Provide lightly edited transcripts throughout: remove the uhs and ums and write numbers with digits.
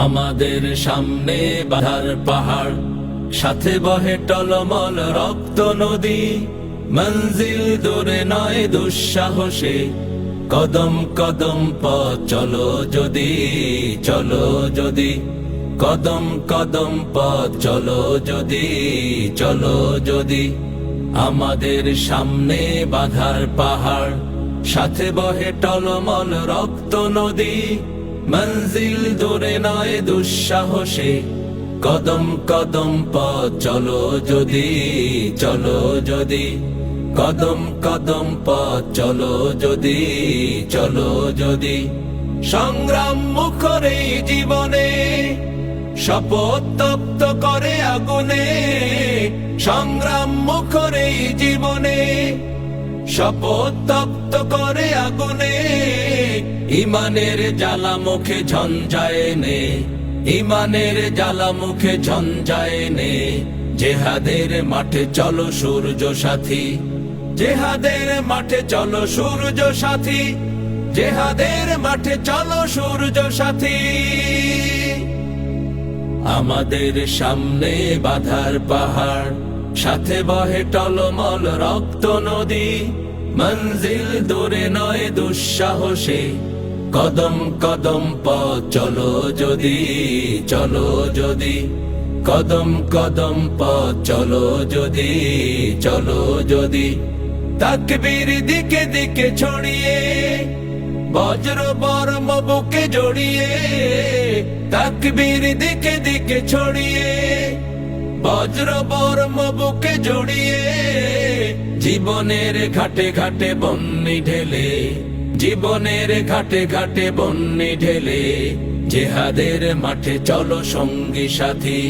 আমাদের সামনে বাধার পাহাড়, সাথে বহে টলমল রক্ত নদী। মঞ্জিল দূরে নয় দুঃসাহসে, কদম কদম পথ চলো যদি, চলো যদি। কদম কদম পথ চলো যদি, চলো যদি। আমাদের সামনে বাধার পাহাড়, সাথে বহে টলমল রক্ত নদী। মঞ্জিল দূরে নয় দুঃসাহসে, কদম কদম পথ চলো যদি, চলো যদি। কদম কদম পথ চলো যদি, চলো যদি। সংগ্রাম মুখর এই জীবনে, শপথ তপ্ত করে আগুনে। সংগ্রাম মুখর এই জীবনে, শপথ তপ্ত করে আগুনে। ইমানের জ্বালা মুখে ঝঞ্ঝায় নে, ইমানের জ্বালা মুখে ঝঞ্ঝায় নে। জেহাদের মাঠে চলো সূর্য সাথী, জেহাদের মাঠে চলো সূর্য সাথী। জেহাদের মাঠে চলো সূর্য সাথী। আমাদের সামনে বাধার পাহাড়, সাথে বহে টলমল রক্ত নদী। মঞ্জিল দূরে নয় দুঃসাহসে, কদম কদম পথ চলো যদি, চলো যদি। কদম কদম পথ চলো যদি, চলো যদি। তাকবীর দিকে দিকে ছড়িয়ে, বজ্র বর্ম বুকে জড়িয়ে। তাকবীর দিকে দিকে ছড়িয়ে, বজ্র বর্ম বুকে জড়িয়ে। জীবনের ঘাটে ঘাটে বন্যি ঢেলে, জীবনের ঘাটে ঘাটে বন্যি ঢেলে। জেহাদের মাঠে চলো সঙ্গী সাথী,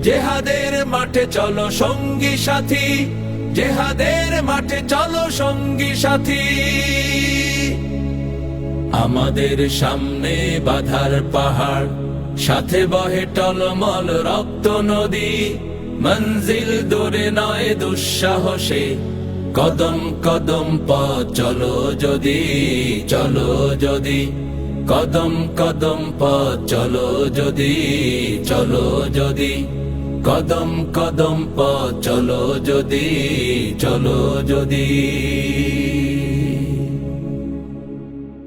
জেহাদের মাঠে চলো সঙ্গী সাথী। জেহাদের মাঠে চলো সঙ্গী সাথী। আমাদের সামনে বাধার পাহাড়, সাথে বহে টলমল রক্ত নদী। মঞ্জিল দূরে নয় দুঃসাহসে, কদম কদম পথ চলো যদি, চলো যদি। কদম কদম পথ চলো যদি, চলো যদি। কদম কদম পথ চলো যদি, চলো যদি।